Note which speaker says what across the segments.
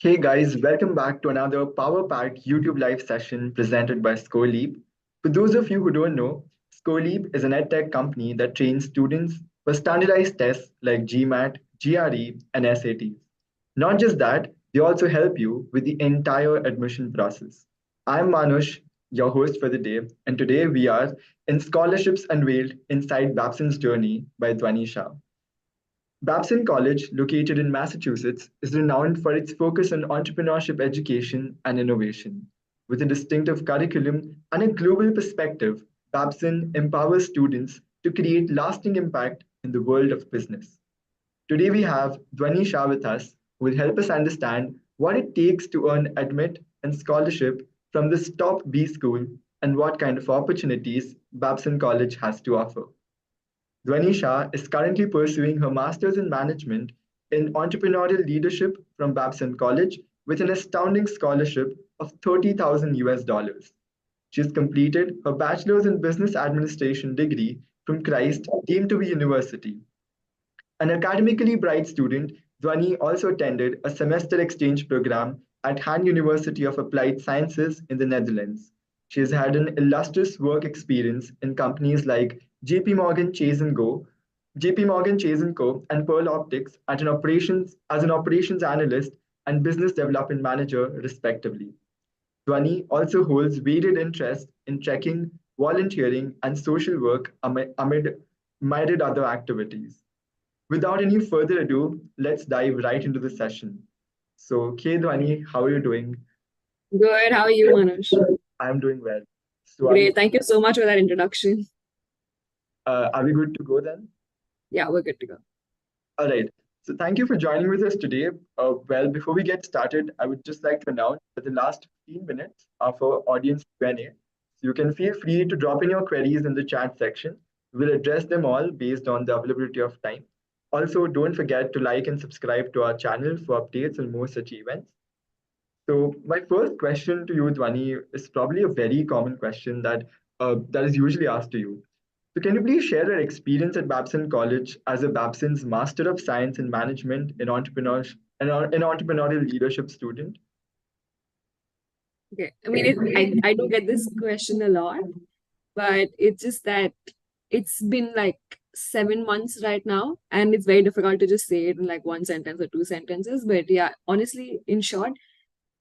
Speaker 1: Hey guys, welcome back to another power packed YouTube live session presented by ScoreLeap. For those of you who don't know, ScoreLeap is an edtech company that trains students for standardized tests like GMAT, GRE, and SATs. Not just that, they also help you with the entire admission process. I'm Manush, your host for the day, and today we are in Scholarships Unveiled Inside Babson's Journey by Dhwani Shah. Babson College, located in Massachusetts, is renowned for its focus on entrepreneurship education and innovation. With a distinctive curriculum and a global perspective, Babson empowers students to create lasting impact in the world of business. Today we have Dhwani Shah with us, who will help us understand what it takes to earn admit and scholarship from this top B school and what kind of opportunities Babson College has to offer. Dhwani Shah is currently pursuing her master's in management in entrepreneurial leadership from Babson College with an astounding scholarship of 30,000 US dollars. She has completed her bachelor's in business administration degree from Christ deemed to be university. An academically bright student, Dhwani also attended a semester exchange program at Han University of Applied Sciences in the Netherlands. She has had an illustrious work experience in companies like JP Morgan Chase and Go, JP Morgan Chase and Co, and Pearl Optics as an operations analyst and business development manager, respectively. Dhwani also holds varied interests in trekking, volunteering, and social work amid myriad other activities. Without any further ado, let's dive right into the session. So, Dhwani, how are you doing?
Speaker 2: Good. How are you, Manush?
Speaker 1: I'm doing well. So,
Speaker 2: Great. Thank you so much for that introduction.
Speaker 1: are we good to go then?
Speaker 2: Yeah, we're good to go.
Speaker 1: All right. So, thank you for joining with us today. Before we get started, I would just like to announce that the last 15 minutes are for audience Q&A. So, you can feel free to drop in your queries in the chat section. We'll address them all based on the availability of time. Also, don't forget to like and subscribe to our channel for updates on more such events. So my first question to you, Dhwani, is probably a very common question that is usually asked to you. So can you please share your experience at Babson College as a Babson's Master of Science in Management in Entrepreneurial Leadership student?
Speaker 2: Okay. I mean, I do get this question a lot, but it's just that it's been like 7 months right now, and it's very difficult to just say it in like one sentence or two sentences. But yeah, honestly, in short,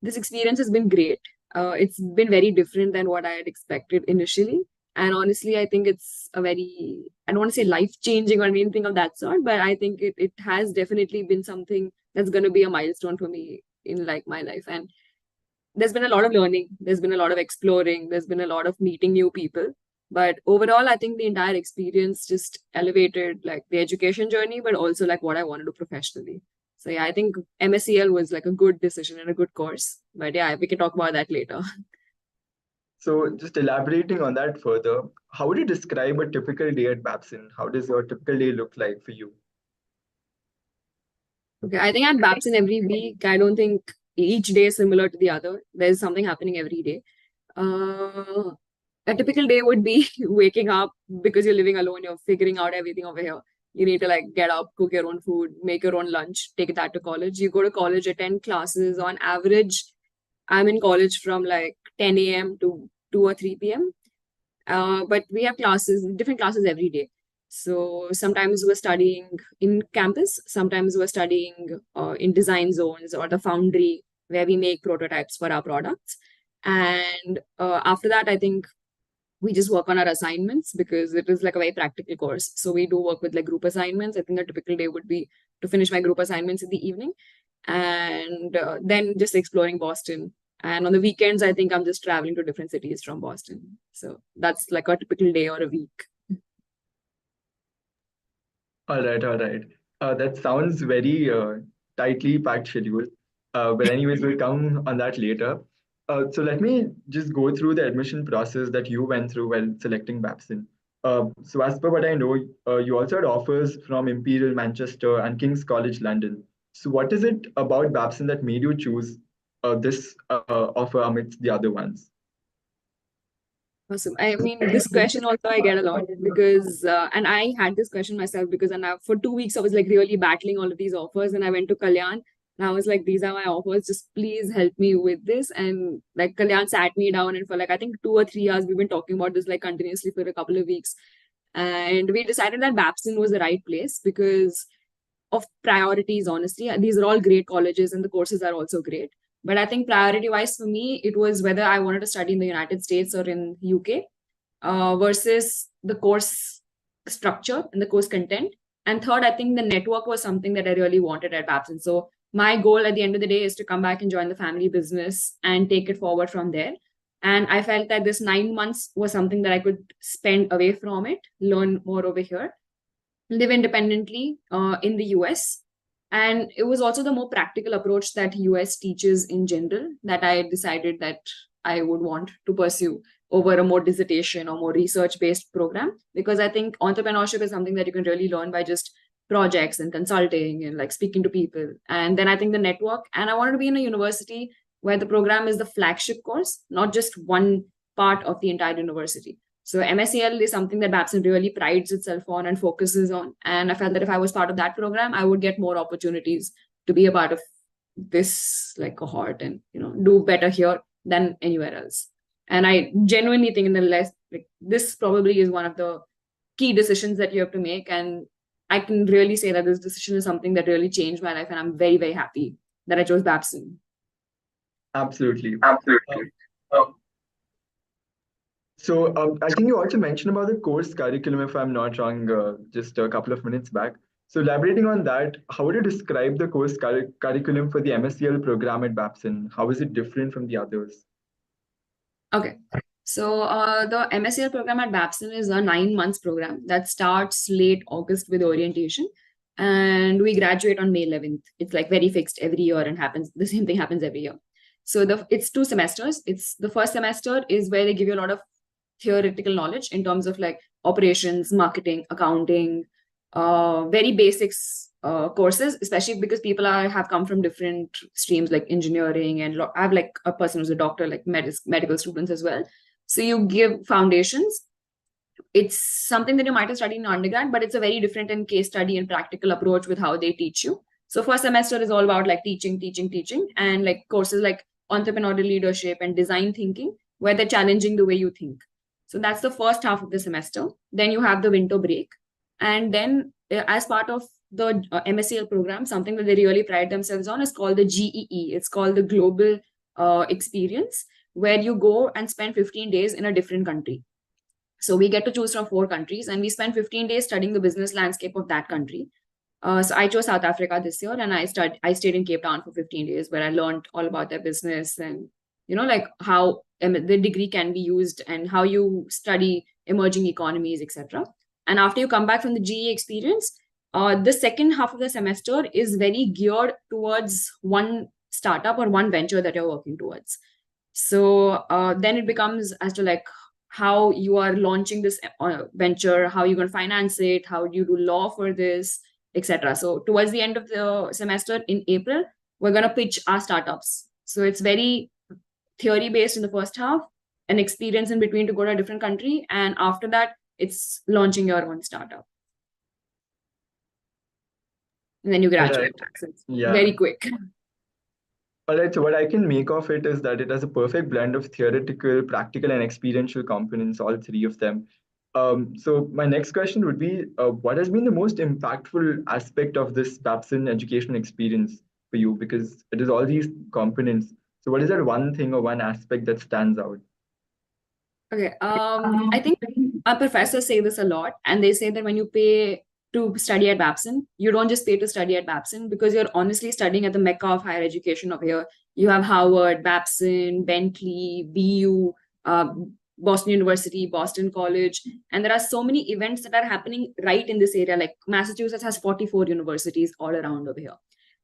Speaker 2: this experience has been great. It's been very different than what I had expected initially. And honestly, I think it's a very, I don't want to say life changing or anything of that sort, but I think it has definitely been something that's going to be a milestone for me in like my life. And there's been a lot of learning, there's been a lot of exploring, there's been a lot of meeting new people. But overall, I think the entire experience just elevated like the education journey, but also like what I want to do professionally. So yeah, I think MSCL was like a good decision and a good course. But yeah, we can talk about that later.
Speaker 1: So just elaborating on that further, how would you describe a typical day at Babson? How does your typical day look like for you?
Speaker 2: Okay, I think at Babson every week, I don't think each day is similar to the other. There's something happening every day. Uh, a typical day would be waking up because you're living alone, you're figuring out everything over here. You need to like get up, cook your own food, make your own lunch, take that to college. You go to college, attend classes. On average, I'm in college from like 10 a.m. to 2 or 3 p.m. But we have classes, different classes every day. So sometimes we're studying in campus, sometimes we're studying in design zones or the foundry where we make prototypes for our products. And after that, I think we just work on our assignments because it is like a very practical course. So we do work with like group assignments. I think a typical day would be to finish my group assignments in the evening and then just exploring Boston. And on the weekends, I think I'm just traveling to different cities from Boston. So that's like a typical day or a week.
Speaker 1: All right, all right. That sounds very tightly packed schedule. But anyways, we'll come on that later. So let me just go through the admission process that you went through while selecting Babson. So as per what I know, you also had offers from Imperial Manchester and King's College London. So what is it about Babson that made you choose this offer amidst the other ones?
Speaker 2: Awesome. I mean, this question also I get a lot because, and I had this question myself because, and for 2 weeks I was like really battling all of these offers, and I went to Kalyan. And I was like, these are my offers. Just please help me with this. And like Kalyan sat me down, and for like I think 2 or 3 hours we've been talking about this like continuously for a couple of weeks. And we decided that Babson was the right place because of priorities, honestly. These are all great colleges and the courses are also great. But I think priority wise for me, it was whether I wanted to study in the United States or in UK, versus the course structure and the course content. And third, I think the network was something that I really wanted at Babson. So my goal at the end of the day is to come back and join the family business and take it forward from there. And I felt that this 9 months was something that I could spend away from it, learn more over here, live independently in the US. And it was also the more practical approach that US teaches in general that I decided that I would want to pursue over a more dissertation or more research based program, because I think entrepreneurship is something that you can really learn by just projects and consulting and like speaking to people. And then I think the network, and I wanted to be in a university where the program is the flagship course, not just one part of the entire university. So MSCL is something that Babson really prides itself on and focuses on. And I felt that if I was part of that program, I would get more opportunities to be a part of this like cohort and do better here than anywhere else. And I genuinely think in the less like this probably is one of the key decisions that you have to make. And I can really say that this decision is something that really changed my life, and I'm very, very happy that I chose Babson.
Speaker 1: Absolutely.
Speaker 2: Absolutely.
Speaker 1: I think you also mentioned about the course curriculum, if I'm not wrong, just a couple of minutes back. So elaborating on that, how would you describe the course curriculum for the MSCL program at Babson? How is it different from the others?
Speaker 2: Okay. So the MSCL program at Babson is a 9 months program that starts late August with orientation, and we graduate on May 11th. It's like very fixed every year and happens. The same thing happens every year. So it's 2 semesters. It's the first semester is where they give you a lot of theoretical knowledge in terms of like operations, marketing, accounting, very basics courses, especially because people have come from different streams like engineering, and I have like a person who's a doctor, like medical students as well. So you give foundations. It's something that you might have studied in undergrad, but it's a very different and case study and practical approach with how they teach you. So first semester is all about like teaching, and like courses like entrepreneurial leadership and design thinking, where they're challenging the way you think. So that's the first half of the semester. Then you have the winter break. And then as part of the MSCL program, something that they really pride themselves on is called the GEE. It's called the Global Experience, where you go and spend 15 days in a different country. So we get to choose from 4 countries, and we spend 15 days studying the business landscape of that country. So I chose South Africa this year, and I stayed in Cape Town for 15 days, where I learned all about their business and like how the degree can be used and how you study emerging economies, etc. And after you come back from the GE experience, the second half of the semester is very geared towards one startup or one venture that you're working towards. So then it becomes as to like how you are launching this venture, how you're going to finance it, how do you do law for this, etc. So towards the end of the semester in April, we're going to pitch our startups. So it's very theory based in the first half, an experience in between to go to a different country, and after that it's launching your own startup, and then you graduate.
Speaker 1: Right.
Speaker 2: So it's
Speaker 1: Yeah.
Speaker 2: very quick.
Speaker 1: All right, so what I can make of it is that it has a perfect blend of theoretical, practical, and experiential components, all three of them. So my next question would be, what has been the most impactful aspect of this Babson educational experience for you? Because it is all these components. So what is that one thing or one aspect that stands out?
Speaker 2: Okay. I think our professors say this a lot, and they say that when you pay to study at Babson, you don't just pay to study at Babson because you're honestly studying at the mecca of higher education over here. You have Harvard, Babson, Bentley, BU, Boston University, Boston College, and there are so many events that are happening right in this area. Like Massachusetts has 44 universities all around over here.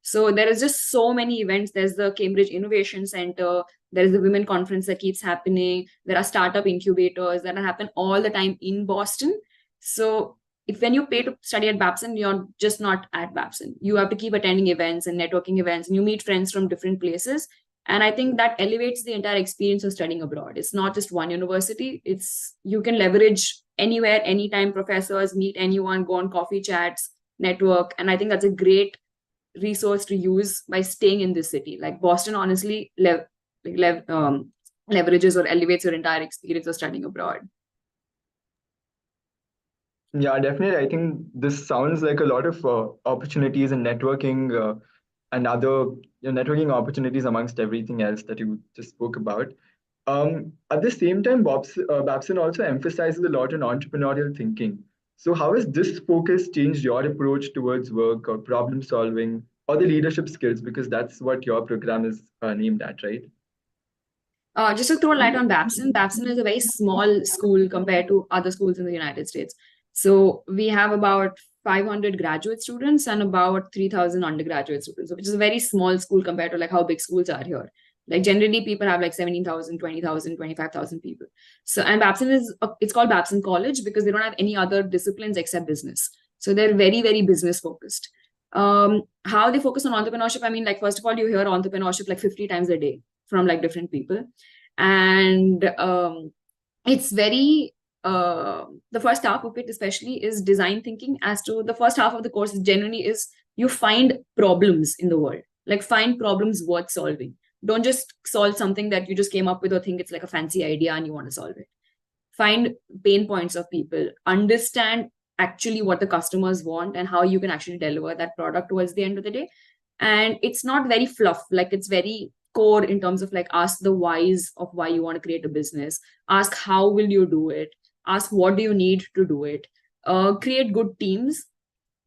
Speaker 2: So there is just so many events. There's the Cambridge Innovation Center. There is the women conference that keeps happening. There are startup incubators that happen all the time in Boston. So if when you pay to study at Babson, you're just not at Babson. You have to keep attending events and networking events, and you meet friends from different places. And I think that elevates the entire experience of studying abroad. It's not just one university. You can leverage anywhere, anytime, professors, meet anyone, go on coffee chats, network. And I think that's a great resource to use by staying in this city. Like Boston, honestly, leverages or elevates your entire experience of studying abroad.
Speaker 1: Yeah, definitely. I think this sounds like a lot of opportunities and networking and other networking opportunities amongst everything else that you just spoke about. At the same time, Babson also emphasizes a lot on entrepreneurial thinking. So, how has this focus changed your approach towards work or problem solving or the leadership skills? Because that's what your program is named at, right?
Speaker 2: Just to throw a light on Babson, Babson is a very small school compared to other schools in the United States. So we have about 500 graduate students and about 3,000 undergraduate students, which is a very small school compared to like how big schools are here. Like generally people have like 17,000, 20,000, 25,000 people. So, and Babson it's called Babson College because they don't have any other disciplines except business. So they're very, very business focused. How they focus on entrepreneurship, I mean, like, first of all, you hear entrepreneurship like 50 times a day from like different people. And it's very the first half of it especially is design thinking. As to the first half of the course generally is you find problems in the world, like find problems worth solving. Don't just solve something that you just came up with or think it's like a fancy idea and you want to solve it. Find pain points of people, understand actually what the customers want and how you can actually deliver that product towards the end of the day. And it's not very fluff, like it's very core in terms of like ask the whys of why you want to create a business, ask how will you do it, ask what do you need to do it, create good teams.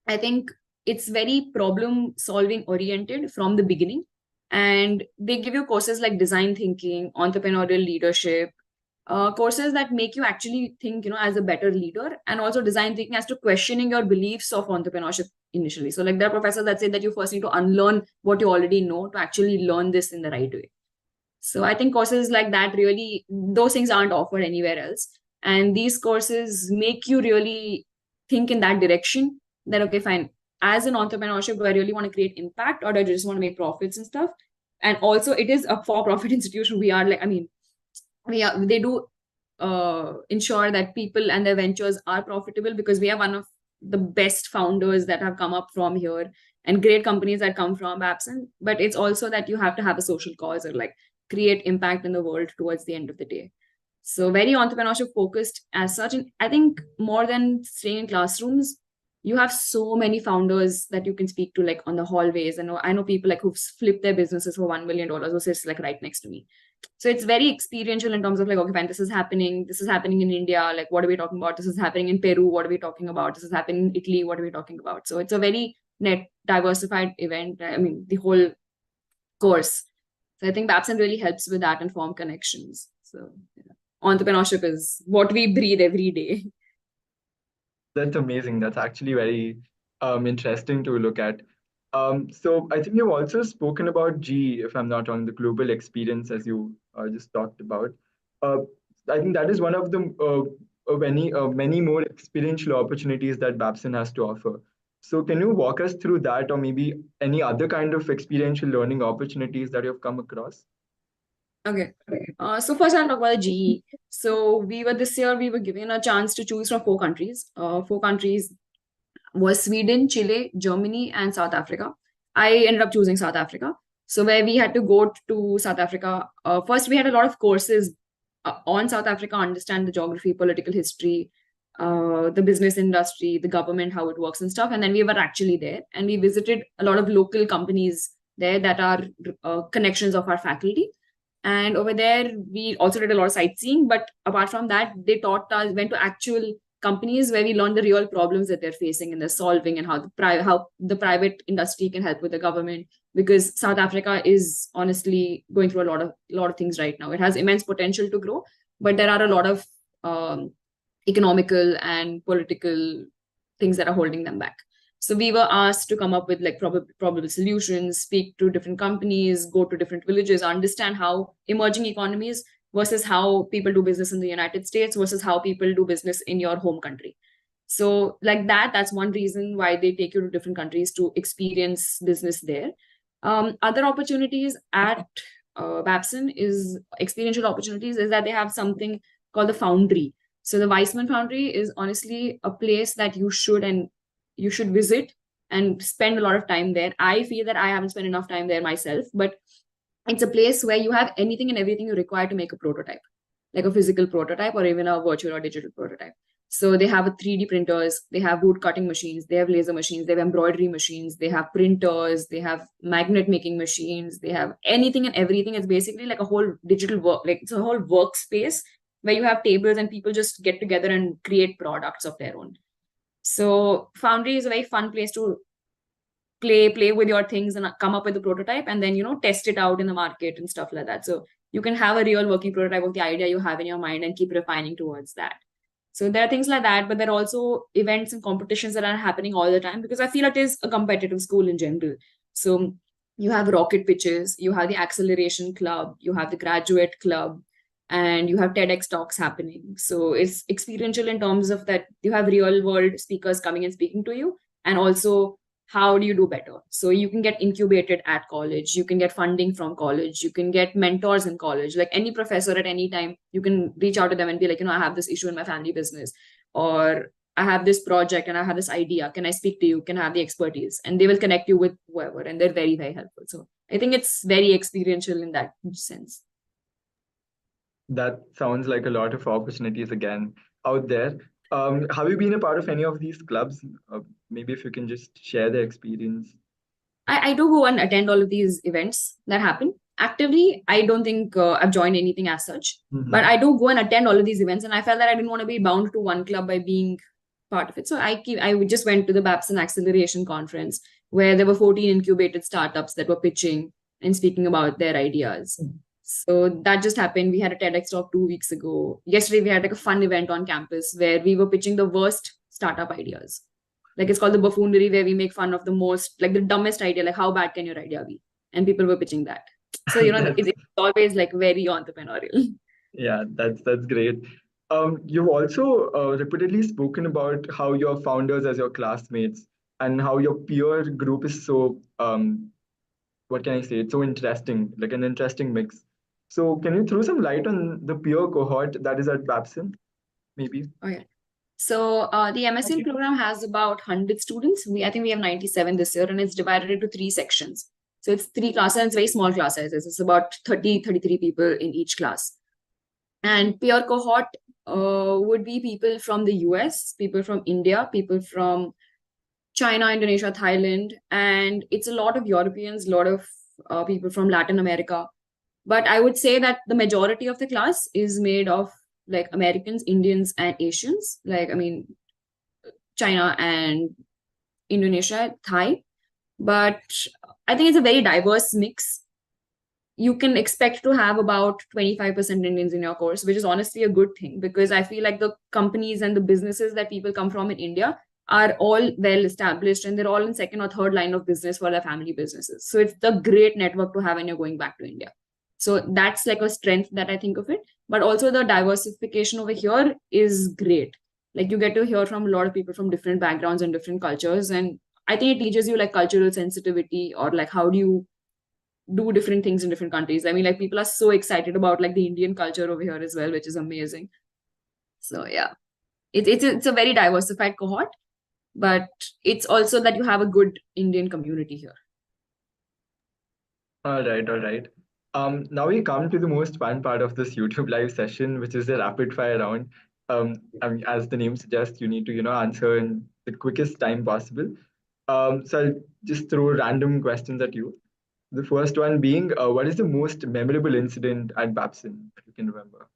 Speaker 2: I think it's very problem solving oriented from the beginning. And they give you courses like design thinking, entrepreneurial leadership, courses that make you actually think, as a better leader, and also design thinking as to questioning your beliefs of entrepreneurship initially. So like there are professors that say that you first need to unlearn what you already know to actually learn this in the right way. So I think courses like that, really, those things aren't offered anywhere else. And these courses make you really think in that direction that, okay, fine, as an entrepreneurship, do I really want to create impact or do I just want to make profits and stuff? And also it is a for-profit institution. We are like, I mean, they do ensure that people and their ventures are profitable because we have one of the best founders that have come up from here and great companies that come from Babson. But it's also that you have to have a social cause or like create impact in the world towards the end of the day. So very entrepreneurship focused as such. And I think more than staying in classrooms, you have so many founders that you can speak to like on the hallways. I know people like who've flipped their businesses for $1 million who sits like right next to me. So it's very experiential in terms of like, okay, fine, this is happening in India, like what are we talking about? This is happening in Peru, what are we talking about? This is happening in Italy, what are we talking about? So it's a very net diversified event. I mean, the whole course. So I think Babson really helps with that and form connections. So entrepreneurship is what we breathe every day.
Speaker 1: That's amazing. That's actually very interesting to look at. So I think you've also spoken about G, if I'm not wrong, the global experience, as you just talked about. Uh, I think that is one of the many more experiential opportunities that Babson has to offer. So can you walk us through that, or maybe any other kind of experiential learning opportunities that you've come across?
Speaker 2: Okay. So first I'll talk about the GE. So this year we were given a chance to choose from 4 countries. 4 countries was Sweden, Chile, Germany, and South Africa. I ended up choosing South Africa. So where we had to go to South Africa, first we had a lot of courses on South Africa, understand the geography, political history, the business industry, the government, how it works and stuff. And then we were actually there and we visited a lot of local companies there that are connections of our faculty. And over there, we also did a lot of sightseeing. But apart from that, they taught us, went to actual companies where we learned the real problems that they're facing and they're solving, and how the private industry can help with the government. Because South Africa is honestly going through a lot of things right now. It has immense potential to grow, but there are a lot of economical and political things that are holding them back. So we were asked to come up with like probable solutions, speak to different companies, go to different villages, understand how emerging economies versus how people do business in the United States versus how people do business in your home country. So like that's one reason why they take you to different countries to experience business there. Other opportunities at Babson is experiential opportunities is that they have something called the Foundry. So the Weissman Foundry is honestly a place that you should visit and spend a lot of time there. I feel that I haven't spent enough time there myself, but it's a place where you have anything and everything you require to make a prototype, like a physical prototype or even a virtual or digital prototype. So they have a 3D printers, they have wood cutting machines, they have laser machines, they have embroidery machines, they have printers, they have magnet making machines, they have anything and everything. It's basically like a whole digital work, like it's a whole workspace where you have tables and people just get together and create products of their own. So Foundry is a very fun place to play with your things and come up with a prototype and then test it out in the market and stuff like that. So you can have a real working prototype of the idea you have in your mind and keep refining towards that. So there are things like that, but there are also events and competitions that are happening all the time because I feel it is a competitive school in general. So you have rocket pitches, you have the acceleration club, you have the graduate club, and you have TEDx talks happening. So it's experiential in terms of that you have real world speakers coming and speaking to you, and also how do you do better. So you can get incubated at college, you can get funding from college, you can get mentors in college. Like any professor at any time, you can reach out to them and be like, I have this issue in my family business, or I have this project and I have this idea, can I speak to you, can I have the expertise, and they will connect you with whoever, and they're very, very helpful. So I think it's very experiential in that sense.
Speaker 1: That sounds like a lot of opportunities again out there. Have you been a part of any of these clubs? Maybe if you can just share the experience.
Speaker 2: I do go and attend all of these events that happen. Actively, I don't think I've joined anything as such, but I do go and attend all of these events. And I felt that I didn't want to be bound to one club by being part of it. So I just went to the Babson Acceleration Conference where there were 14 incubated startups that were pitching and speaking about their ideas. So that just happened. We had a TEDx talk 2 weeks ago. Yesterday, we had like a fun event on campus where we were pitching the worst startup ideas. Like it's called the buffoonery, where we make fun of the most, like the dumbest idea, like how bad can your idea be? And people were pitching that. So it's always like very entrepreneurial.
Speaker 1: Yeah, that's great. You've also repeatedly spoken about how your founders as your classmates and how your peer group is so what can I say? It's so interesting, like an interesting mix. So can you throw some light on the peer cohort that is at Babson, maybe?
Speaker 2: Oh yeah. So the MSc program has about 100 students. I think we have 97 this year, and it's divided into 3 sections. So it's 3 classes, and it's very small class sizes. It's about 33 people in each class. And peer cohort would be people from the US, people from India, people from China, Indonesia, Thailand, and it's a lot of Europeans, a lot of people from Latin America. But I would say that the majority of the class is made of like Americans, Indians, and Asians. Like, I mean, China and Indonesia, Thai. But I think it's a very diverse mix. You can expect to have about 25% Indians in your course, which is honestly a good thing because I feel like the companies and the businesses that people come from in India are all well established and they're all in second or third line of business for their family businesses. So it's the great network to have when you're going back to India. So that's like a strength that I think of it. But also the diversification over here is great. Like you get to hear from a lot of people from different backgrounds and different cultures. And I think it teaches you like cultural sensitivity or like how do you do different things in different countries. I mean, like people are so excited about like the Indian culture over here as well, which is amazing. So yeah, it's a very diversified cohort, but it's also that you have a good Indian community here.
Speaker 1: All right, all right. Now we come to the most fun part of this YouTube live session, which is the rapid fire round. I mean, as the name suggests, you need to, answer in the quickest time possible. So I'll just throw random questions at you. The first one being, what is the most memorable incident at Babson that you can remember?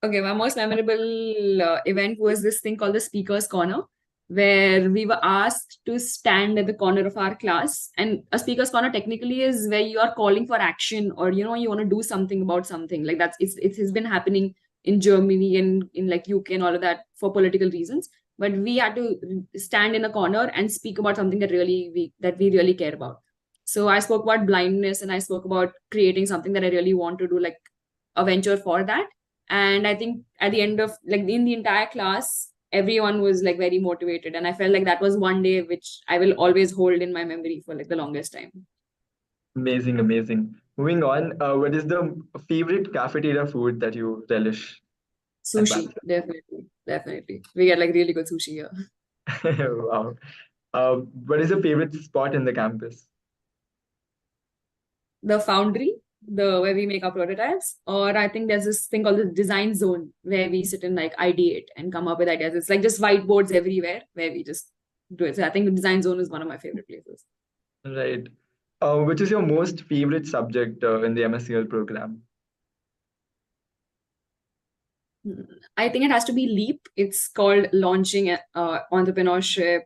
Speaker 2: Okay, my most memorable event was this thing called the Speaker's Corner, where we were asked to stand at the corner of our class. And a Speaker's Corner technically is where you are calling for action or you want to do something about something. Like it has been happening in Germany and in like UK and all of that for political reasons. But we had to stand in a corner and speak about something that we really care about. So I spoke about blindness and I spoke about creating something that I really want to do, like a venture for that. And I think at the end of like in the entire class, everyone was like very motivated. And I felt like that was one day which I will always hold in my memory for like the longest time.
Speaker 1: Amazing, amazing. Moving on, what is the favorite cafeteria food that you relish at
Speaker 2: Sushi,
Speaker 1: Babson?
Speaker 2: definitely. We get like really good sushi here.
Speaker 1: Wow. What is your favorite spot in the campus?
Speaker 2: The foundry, the where we make our prototypes, or I think there's this thing called the design zone where we sit and like ideate and come up with ideas. It's like just whiteboards everywhere where we just do it. So I think the design zone is one of my favorite places.
Speaker 1: Right. Which is your most favorite subject in the MSCL program?
Speaker 2: I think it has to be Leap. It's called launching entrepreneurship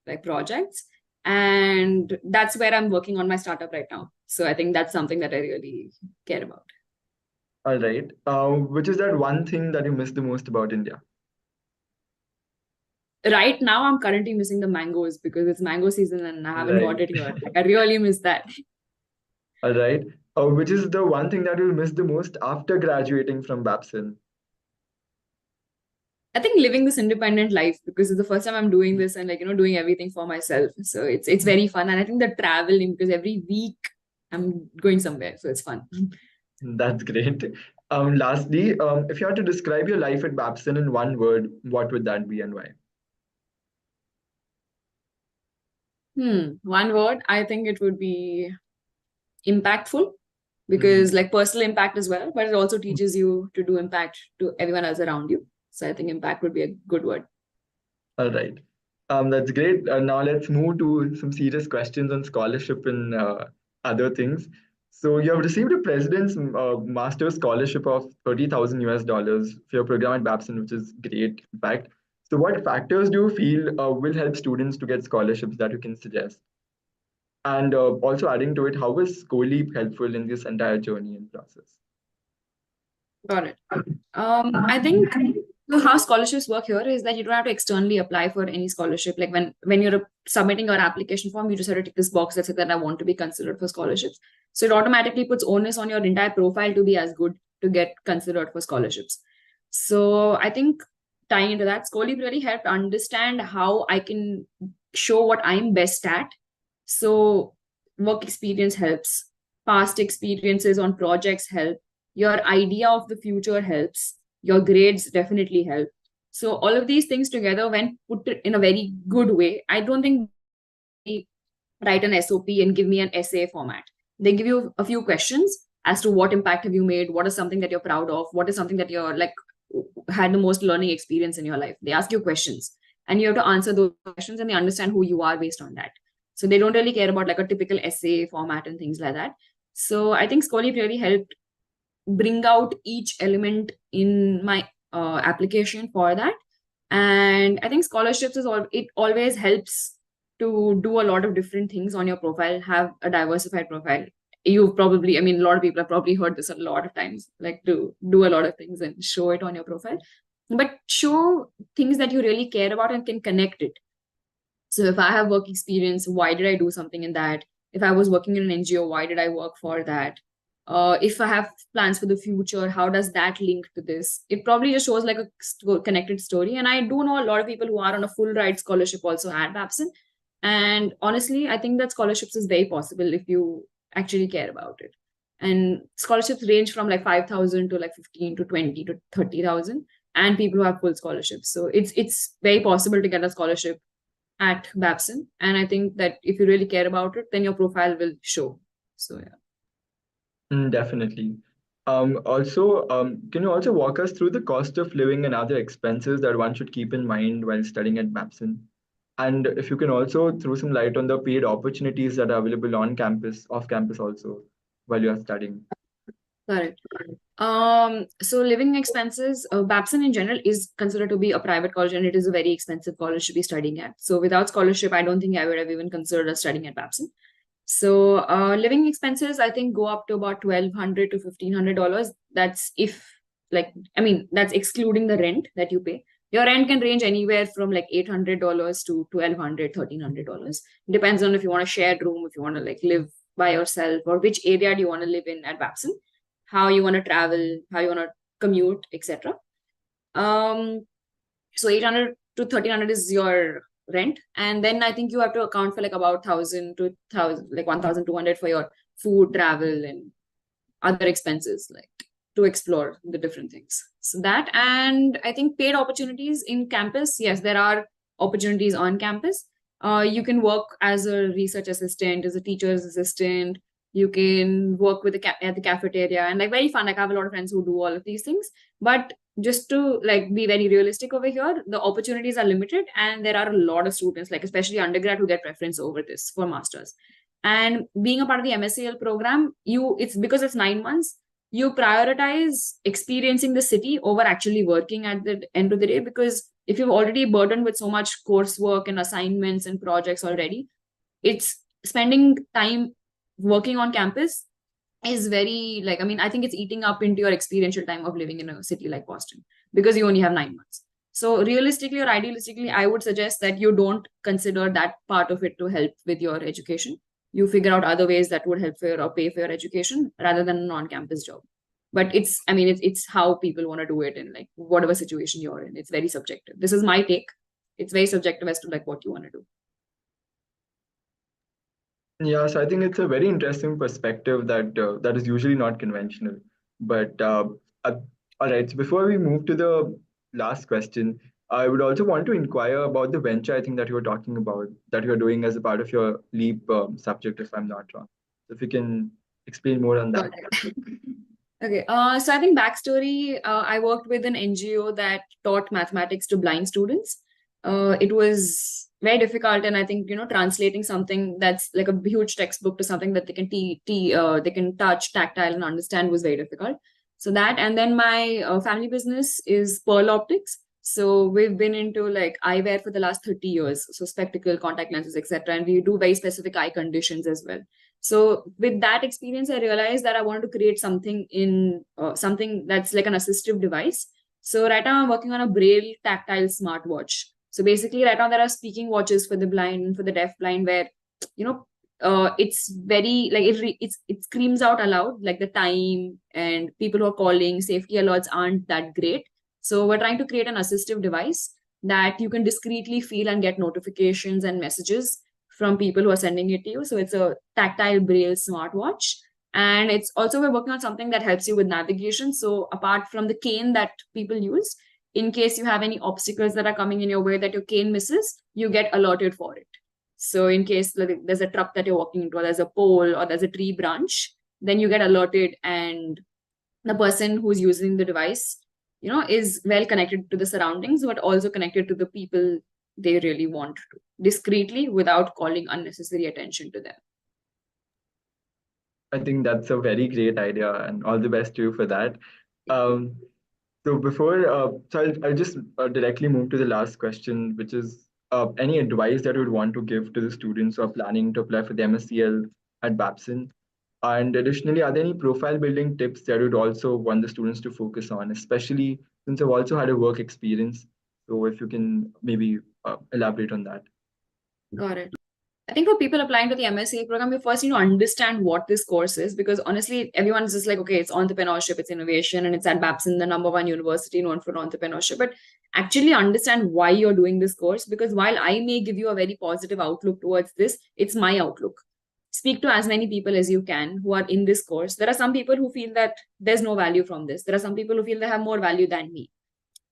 Speaker 2: like projects, and that's where I'm working on my startup right now. So I think that's something that I really care about.
Speaker 1: All right. Which is that one thing that you miss the most about India?
Speaker 2: Right now, I'm currently missing the mangoes because it's mango season and I haven't got
Speaker 1: Right.
Speaker 2: it here. Like, I really miss that.
Speaker 1: All right. Which is the one thing that you'll miss the most after graduating from Babson?
Speaker 2: I think living this independent life because it's the first time I'm doing this and like doing everything for myself. So it's very fun, and I think the traveling because every week I'm going somewhere, so it's fun.
Speaker 1: That's great. Lastly, if you had to describe your life at Babson in one word, what would that be and why?
Speaker 2: One word, I think it would be impactful
Speaker 1: Mhm.
Speaker 2: because like personal impact as well, but it also teaches you to do impact to everyone else around you. So I think impact would be a good word.
Speaker 1: All right. That's great. Now let's move to some serious questions on scholarship and other things. So you have received a president's master's scholarship of 30,000 US dollars for your program at Babson, which is great, in fact. So what factors do you feel will help students to get scholarships that you can suggest? And also adding to it, how was ScoreLeap helpful in this entire journey and process?
Speaker 2: Got it. I think how scholarships work here is that you don't have to externally apply for any scholarship. Like when you're submitting your application form, you just have to tick this box that says that I want to be considered for scholarships. So it automatically puts onus on your entire profile to be as good to get considered for scholarships. So I think tying into that, Scholarly really helped understand how I can show what I'm best at. So work experience helps, past experiences on projects help, your idea of the future helps, your grades definitely help. So all of these things together, when put in a very good way, I don't think they write an SOP and give me an essay format. They give you a few questions as to what impact have you made, what is something that you're proud of, what is something that you're like had the most learning experience in your life. They ask you questions and you have to answer those questions and they understand who you are based on that. So they don't really care about like a typical essay format and things like that. So I think Scholarly really helped bring out each element in my application for that. And I think scholarships is all it always helps to do a lot of different things on your profile, have a diversified profile. You've probably, I mean, a lot of people have probably heard this a lot of times, like to do a lot of things and show it on your profile, but show things that you really care about and can connect it. So if I have work experience, why did I do something in that? If I was working in an NGO, why did I work for that? If I have plans for the future, how does that link to this? It probably just shows like a connected story. And I do know a lot of people who are on a full ride scholarship also at Babson. And honestly, I think that scholarships is very possible if you actually care about it. And scholarships range from like 5,000 to like 15 to 20 to 30,000, and people who have full scholarships. So it's very possible to get a scholarship at Babson. And I think that if you really care about it, then your profile will show. So yeah.
Speaker 1: Definitely. Also, can you also walk us through the cost of living and other expenses that one should keep in mind while studying at Babson? And if you can also throw some light on the paid opportunities that are available on campus, off campus also, while you are studying.
Speaker 2: Correct. So living expenses, Babson in general is considered to be a private college and it is a very expensive college to be studying at. So without scholarship, I don't think I would have even considered studying at Babson. So living expenses, I think go up to about $1,200 to $1,500. That's if like, I mean, that's excluding the rent that you pay. Your rent can range anywhere from like $800 to $1,200, $1,300. Depends on if you want a shared room, if you want to like live by yourself, or which area do you want to live in at Babson, how you want to travel, how you want to commute, etc. Um, so 800 to 1,300 is your rent, and then I think you have to account for like about 1,000 to 1,000, like 1,200 for your food, travel, and other expenses, like to explore the different things. So that, and I think paid opportunities in campus, yes, there are opportunities on campus. You can work as a research assistant, as a teacher's assistant. You can work with at the cafeteria, and like very fun. Like I have a lot of friends who do all of these things. But just to like be very realistic over here, the opportunities are limited, and there are a lot of students, like especially undergrad, who get preference over this for masters. And being a part of the MSCL program, it's because it's 9 months, you prioritize experiencing the city over actually working at the end of the day. Because if you've already burdened with so much coursework and assignments and projects already, it's spending time working on campus is very like, I mean, I think it's eating up into your experiential time of living in a city like Boston, because you only have 9 months. So realistically or idealistically, I would suggest that you don't consider that part of it to help with your education. You figure out other ways that would help for or pay for your education rather than a non-campus job. But it's, I mean, it's how people want to do it in like whatever situation you're in. It's very subjective. This is my take. It's very subjective as to like what you want to do.
Speaker 1: Yeah, so I think it's a very interesting perspective that is usually not conventional. But uh, all right, so before we move to the last question, I would also want to inquire about the venture I think that you were talking about, that you're doing as a part of your LEAP subject, if I'm not wrong. So if you can explain more on that.
Speaker 2: Got it. Okay, so I think backstory, I worked with an NGO that taught mathematics to blind students. It was very difficult, and I think, translating something that's like a huge textbook to something that they can they can touch, tactile, and understand was very difficult. So that, and then my family business is Pearl Optics. So we've been into like eyewear for the last 30 years, so spectacle, contact lenses, etc. And we do very specific eye conditions as well. So with that experience, I realized that I wanted to create something in something that's like an assistive device. So right now I'm working on a Braille tactile smartwatch. So basically, right now there are speaking watches for the blind, for the deaf blind, where it's very like it screams out aloud like the time, and people who are calling, safety alerts aren't that great. So we're trying to create an assistive device that you can discreetly feel and get notifications and messages from people who are sending it to you. So it's a tactile braille smartwatch. And it's also, we're working on something that helps you with navigation. So apart from the cane that people use, in case you have any obstacles that are coming in your way that your cane misses, you get alerted for it. So in case like, there's a truck that you're walking into, or there's a pole, or there's a tree branch, then you get alerted, and the person who's using the device, is well connected to the surroundings, but also connected to the people they really want to, discreetly, without calling unnecessary attention to them.
Speaker 1: I think that's a very great idea, and all the best to you for that. Um, so I'll just directly move to the last question, which is any advice that you would want to give to the students who are planning to apply for the MSCL at Babson? And additionally, are there any profile building tips that you'd also want the students to focus on, especially since I've also had a work experience? So if you can maybe elaborate on that.
Speaker 2: Got it. I think for people applying to the MSCA program, you first need to understand what this course is, because honestly, everyone's just like, okay, it's entrepreneurship, it's innovation, and it's at Babson, the #1 university known for entrepreneurship. But actually understand why you're doing this course, because while I may give you a very positive outlook towards this, it's my outlook. Speak to as many people as you can who are in this course. There are some people who feel that there's no value from this. There are some people who feel they have more value than me.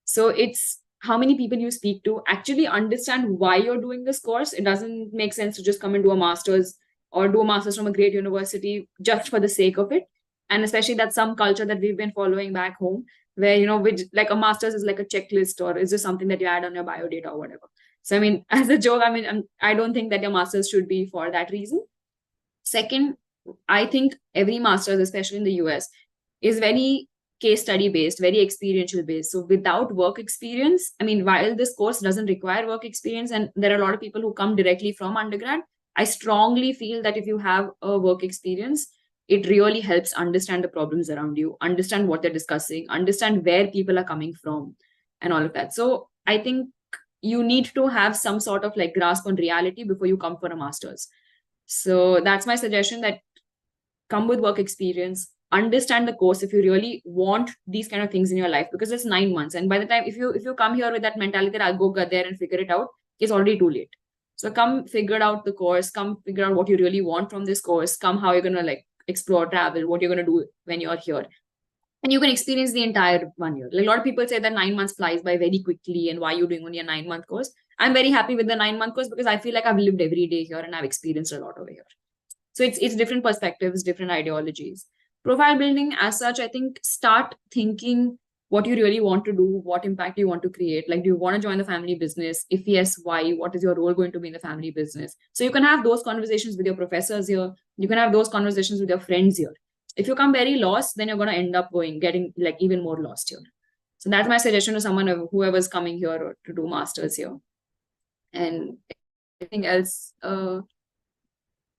Speaker 2: So it's how many people you speak to, actually understand why you're doing this course. It doesn't make sense to just come and do a master's or do a master's from a great university just for the sake of it. And especially that's some culture that we've been following back home, where, which like a master's is like a checklist, or is just something that you add on your bio data or whatever. So, I mean, as a joke, I don't think that your master's should be for that reason. Second, I think every master's, especially in the US, is very case study based, very experiential based. So without work experience, I mean, while this course doesn't require work experience, and there are a lot of people who come directly from undergrad, I strongly feel that if you have a work experience, it really helps understand the problems around you, understand what they're discussing, understand where people are coming from, and all of that. So I think you need to have some sort of like grasp on reality before you come for a master's. So that's my suggestion, that come with work experience, understand the course if you really want these kind of things in your life, because it's 9 months. And by the time, if you come here with that mentality that I'll go get there and figure it out, it's already too late. So come figure out the course, come figure out what you really want from this course, come how you're going to like explore, travel, what you're going to do when you're here. And you can experience the entire 1 year. Like a lot of people say that 9 months flies by very quickly, and why are you doing only a 9-month course? I'm very happy with the 9-month course because I feel like I've lived every day here and I've experienced a lot over here. So it's different perspectives, different ideologies. Profile building as such, I think start thinking what you really want to do, what impact you want to create. Like, do you want to join the family business? If yes, why? What is your role going to be in the family business? So you can have those conversations with your professors here. You can have those conversations with your friends here. If you come very lost, then you're going to end up getting like even more lost here. So that's my suggestion to someone whoever's coming here or to do masters here. And anything else?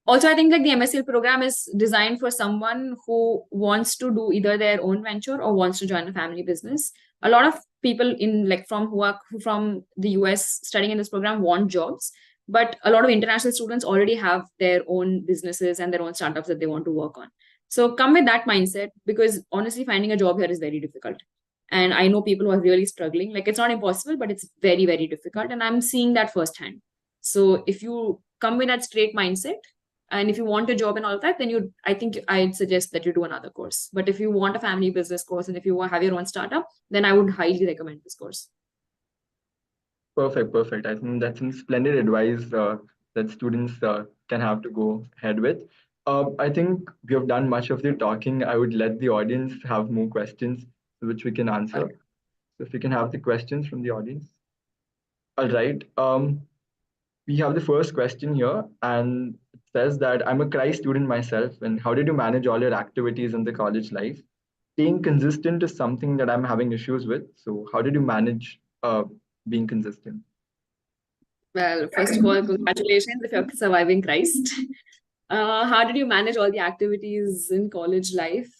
Speaker 2: Also, I think like the MSL program is designed for someone who wants to do either their own venture or wants to join a family business. A lot of people in like who are from the US studying in this program want jobs, but a lot of international students already have their own businesses and their own startups that they want to work on. So come with that mindset, because honestly, finding a job here is very difficult. And I know people who are really struggling. Like, it's not impossible, but it's very, very difficult. And I'm seeing that firsthand. So if you come with that straight mindset, and if you want a job and all of that, then I think I'd suggest that you do another course. But if you want a family business course and if you have your own startup, then I would highly recommend this course.
Speaker 1: Perfect. I think that's some splendid advice that students can have to go ahead with. I think we have done much of the talking. I would let the audience have more questions which we can answer. So if we can have the questions from the audience. All right. We have the first question here, and it says that I'm a CRI student myself. And how did you manage all your activities in the college life? Staying consistent is something that I'm having issues with. So how did you manage being consistent?
Speaker 2: Well, first of all, congratulations if you're surviving Christ. How did you manage all the activities in college life?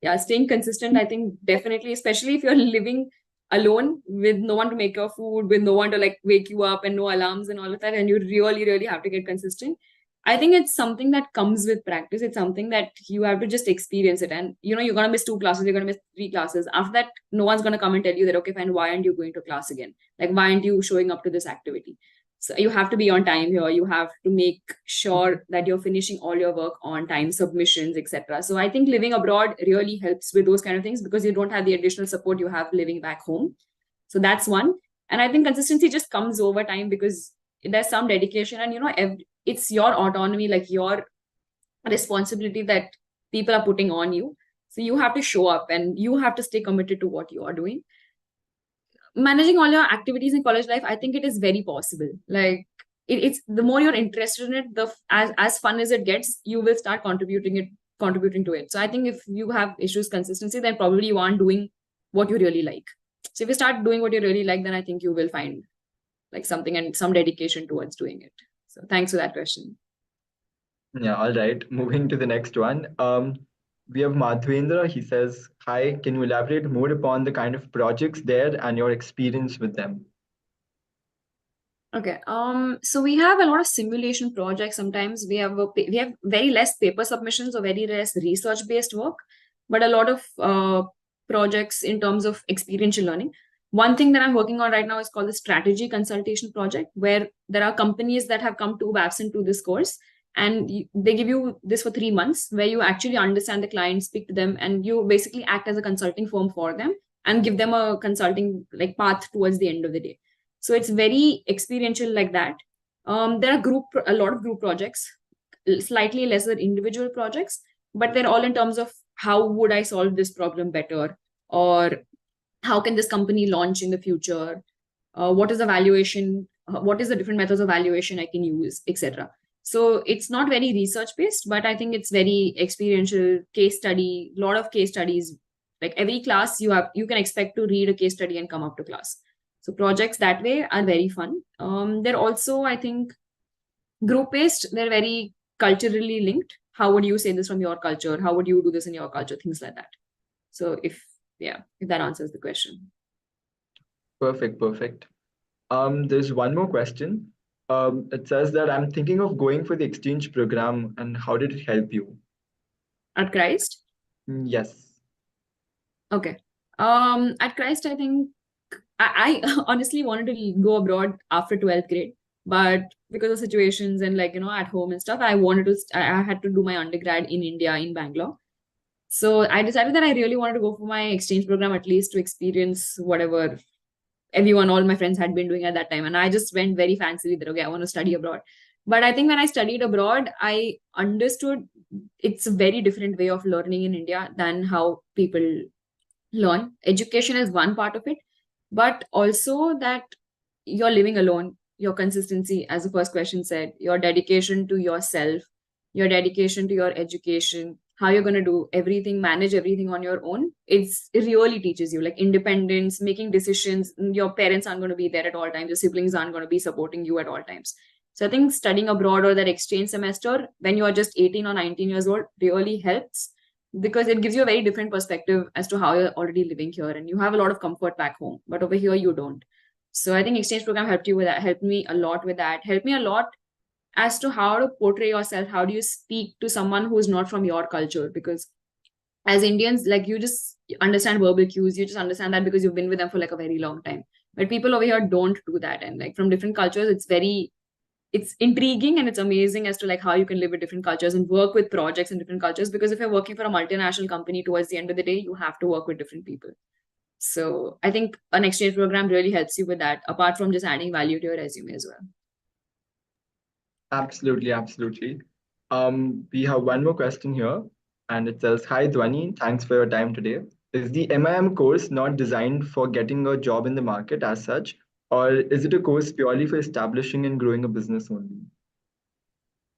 Speaker 2: Yeah, staying consistent, I think definitely, especially if you're living alone with no one to make your food, with no one to like wake you up and no alarms and all of that, and you really, really have to get consistent. I think it's something that comes with practice. It's something that you have to just experience it. And you're going to miss 2 classes, you're going to miss 3 classes. After that, no one's going to come and tell you that, okay, fine, why aren't you going to class again? Like, why aren't you showing up to this activity? So you have to be on time here. You have to make sure that you're finishing all your work on time, submissions, etc. So I think living abroad really helps with those kind of things because you don't have the additional support you have living back home. So that's one. And I think consistency just comes over time because there's some dedication and it's your autonomy, like your responsibility that people are putting on you. So you have to show up and you have to stay committed to what you are doing. Managing all your activities in college life, I think it is very possible. Like, it's the more you're interested in it, as fun as it gets, you will start contributing to it. So I think if you have issues consistency, then probably you aren't doing what you really like. So if you start doing what you really like, then I think you will find like something and some dedication towards doing it. So thanks for that question.
Speaker 1: Yeah, all right. Moving to the next one. We have Madhvendra. He says, hi, can you elaborate more upon the kind of projects there and your experience with them?
Speaker 2: Okay. So we have a lot of simulation projects. Sometimes we have very less paper submissions or very less research-based work, but a lot of projects in terms of experiential learning. One thing that I'm working on right now is called the strategy consultation project, where there are companies that have come to Babson to this course, and they give you this for 3 months, where you actually understand the client, speak to them, and you basically act as a consulting firm for them and give them a consulting like path towards the end of the day. So it's very experiential like that. There are a lot of group projects, slightly lesser individual projects, but they're all in terms of how would I solve this problem better, or how can this company launch in the future? What is the valuation? What is the different methods of valuation I can use, etc. So it's not very research based, but I think it's very experiential, case study, a lot of case studies. Like every class you can expect to read a case study and come up to class. So projects that way are very fun. They're also, I think, group based. They're very culturally linked. How would you say this from your culture? How would you do this in your culture? Things like that. So if that answers the question.
Speaker 1: Perfect. There's one more question. It says that I'm thinking of going for the exchange program, and how did it help you?
Speaker 2: At Christ?
Speaker 1: Yes.
Speaker 2: Okay. At Christ, I think I honestly wanted to go abroad after 12th grade, but because of situations and at home and stuff, I had to do my undergrad in India, in Bangalore. So I decided that I really wanted to go for my exchange program, at least to experience whatever all my friends had been doing at that time. And I just went very fancily that, okay, I want to study abroad. But I think when I studied abroad, I understood it's a very different way of learning in India than how people learn. Education is one part of it, but also that you're living alone, your consistency, as the first question said, your dedication to yourself, your dedication to your education, how you're going to do everything, manage everything on your own. It really teaches you like independence, making decisions. Your parents aren't going to be there at all times. Your siblings aren't going to be supporting you at all times. So I think studying abroad or that exchange semester when you are just 18 or 19 years old really helps because it gives you a very different perspective as to how you're already living here and you have a lot of comfort back home, but over here you don't. So I think exchange program helped you with that, helped me a lot with that, helped me a lot as to how to portray yourself. How do you speak to someone who's not from your culture? Because as Indians, like you just understand verbal cues, you just understand that because you've been with them for like a very long time. But people over here don't do that. And like from different cultures, it's intriguing and it's amazing as to like how you can live with different cultures and work with projects in different cultures. Because if you're working for a multinational company, towards the end of the day, you have to work with different people. So I think an exchange program really helps you with that, apart from just adding value to your resume as well.
Speaker 1: Absolutely, absolutely. We have one more question here, and it says, "Hi Dhwani, thanks for your time today. Is the MIM course not designed for getting a job in the market as such, or is it a course purely for establishing and growing a business only?"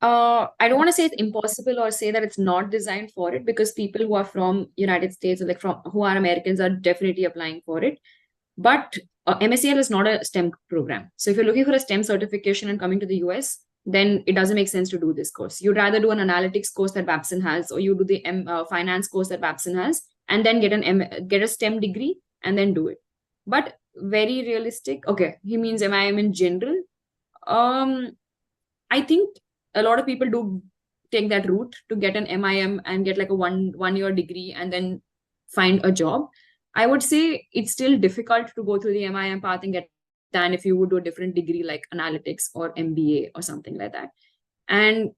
Speaker 2: I don't want to say it's impossible or say that it's not designed for it because people who are from United States or like from who are Americans are definitely applying for it. But MSCL is not a STEM program. So if you're looking for a STEM certification and coming to the US, then it doesn't make sense to do this course. You'd rather do an analytics course that Babson has, or you do the finance course that Babson has, and then get a STEM degree and then do it. But very realistic. Okay, he means MIM in general. I think a lot of people do take that route to get an MIM and get like a one year degree and then find a job. I would say it's still difficult to go through the MIM path and get than if you would do a different degree like analytics or MBA or something like that. And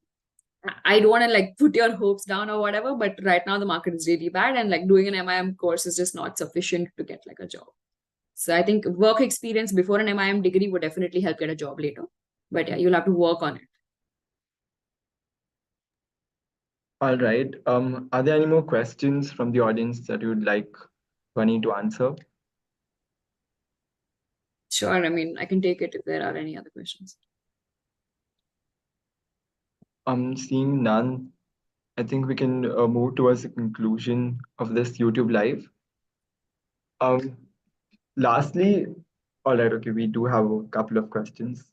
Speaker 2: I don't want to like put your hopes down or whatever, but right now the market is really bad and like doing an MIM course is just not sufficient to get like a job. So I think work experience before an MIM degree would definitely help get a job later. But yeah, you'll have to work on it.
Speaker 1: All right. Are there any more questions from the audience that you would like Dhwani to answer?
Speaker 2: Sure. I mean, I can take it if there are any other questions.
Speaker 1: I'm seeing none. I think we can move towards the conclusion of this YouTube live. Lastly, all right, okay, we do have a couple of questions.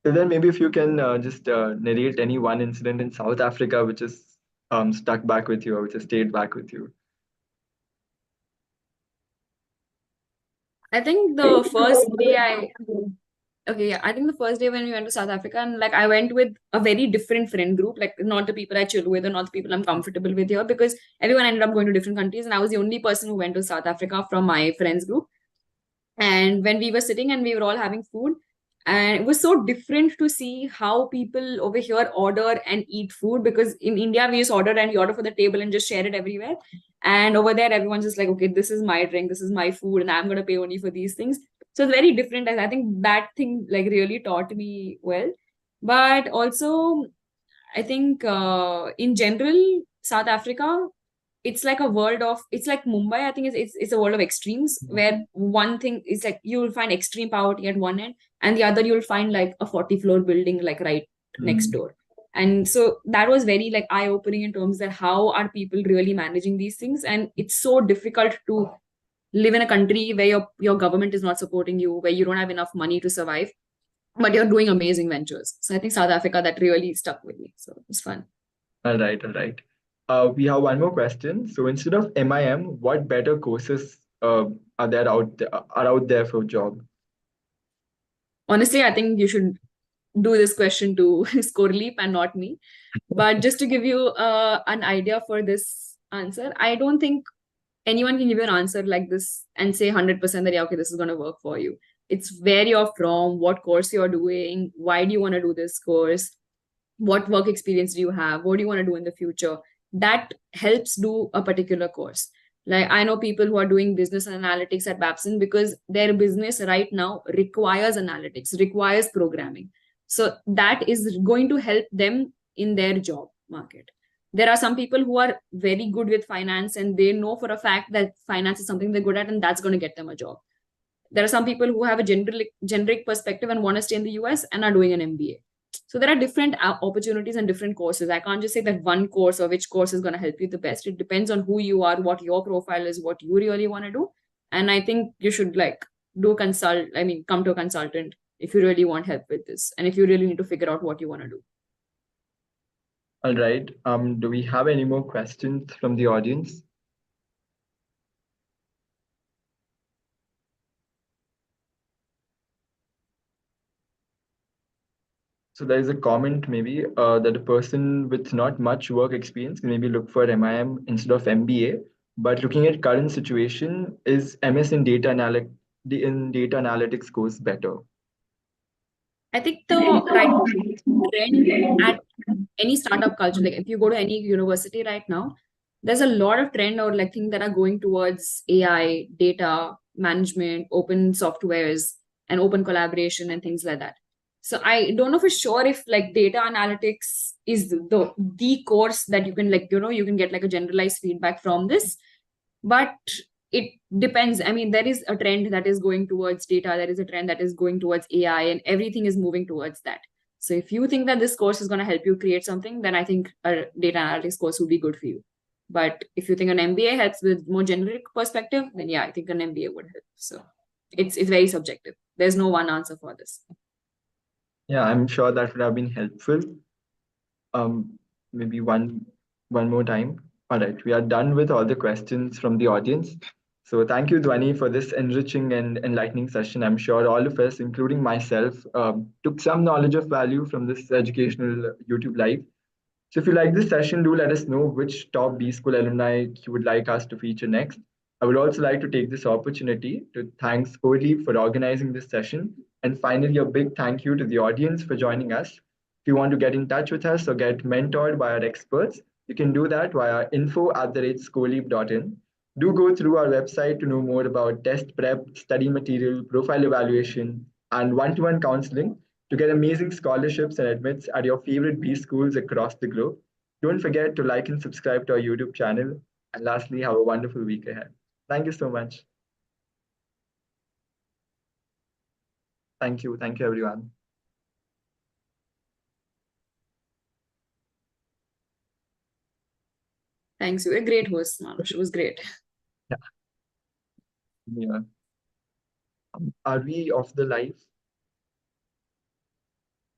Speaker 1: So then maybe if you can just narrate any one incident in South Africa which is stuck back with you or which has stayed back with you.
Speaker 2: I think the first day I think the first day when we went to South Africa and like I went with a very different friend group, like not the people I chill with or not the people I'm comfortable with here because everyone ended up going to different countries and I was the only person who went to South Africa from my friends group. And when we were sitting and we were all having food, and it was so different to see how people over here order and eat food because in India we just order and you order for the table and just share it everywhere. And over there, everyone's just like, okay, this is my drink, this is my food, and I'm gonna pay only for these things. So it's very different. And I think that thing like really taught me well. But also, I think in general, South Africa, it's like a world of it's like Mumbai. I think it's a world of extremes where one thing is like you will find extreme poverty at one end, and the other you'll find like a 40-floor building like right next door. And so that was very like eye-opening in terms that how are people really managing these things, and it's so difficult to live in a country where your government is not supporting you, where you don't have enough money to survive, but you're doing amazing ventures. So I think South Africa that really stuck with me. So it was fun.
Speaker 1: All right, all right. We have one more question. So instead of MIM, what better courses are out there for job?
Speaker 2: Honestly, I think you should do this question to ScoreLeap and not me. But just to give you an idea for this answer, I don't think anyone can give you an answer like this and say 100% that, yeah, okay, this is going to work for you. It's where you're from, what course you're doing, why do you want to do this course, what work experience do you have, what do you want to do in the future. that helps do a particular course. Like I know people who are doing business analytics at Babson because their business right now requires analytics, requires programming. So that is going to help them in their job market. There are some people who are very good with finance and they know for a fact that finance is something they're good at and that's going to get them a job. There are some people who have a generic perspective and want to stay in the US and are doing an MBA. So there are different opportunities and different courses. I can't just say that one course or which course is going to help you the best. It depends on who you are, what your profile is, what you really want to do. And I think you should like come to a consultant if you really want help with this and if you really need to figure out what you want to do.
Speaker 1: All right. Do we have any more questions from the audience? So there is a comment maybe that a person with not much work experience can maybe look for MIM instead of MBA. But looking at current situation, is MS in data analytics course better?
Speaker 2: I think the right trend at any startup culture, like if you go to any university right now, there's a lot of trend or like things that are going towards AI, data management, open softwares, and open collaboration and things like that. So I don't know for sure if like data analytics is the course that you can you can get like a generalized feedback from this, but it depends. I mean, there is a trend that is going towards data, there is a trend that is going towards AI, and everything is moving towards that. So if you think that this course is going to help you create something, then I think a data analytics course would be good for you. But if you think an MBA helps with more generic perspective, then yeah, I think an MBA would help. So it's very subjective. There's no one answer for this.
Speaker 1: Yeah, I'm sure that would have been helpful. Maybe one more time. All right, we are done with all the questions from the audience. So thank you, Dhwani, for this enriching and enlightening session. I'm sure all of us, including myself, took some knowledge of value from this educational YouTube live. So if you like this session, do let us know which top B School alumni you would like us to feature next. I would also like to take this opportunity to thank ScoreLeap for organizing this session. And finally, a big thank you to the audience for joining us. If you want to get in touch with us or get mentored by our experts, you can do that via info@scoreleap.in. Do go through our website to know more about test prep, study material, profile evaluation, and one-to-one counseling to get amazing scholarships and admits at your favorite B schools across the globe. Don't forget to like and subscribe to our YouTube channel. And lastly, have a wonderful week ahead. Thank you so much. Thank you. Thank you, everyone.
Speaker 2: Thanks. You were a great host, Manush. It was great.
Speaker 1: Yeah. Yeah. Are we off the live?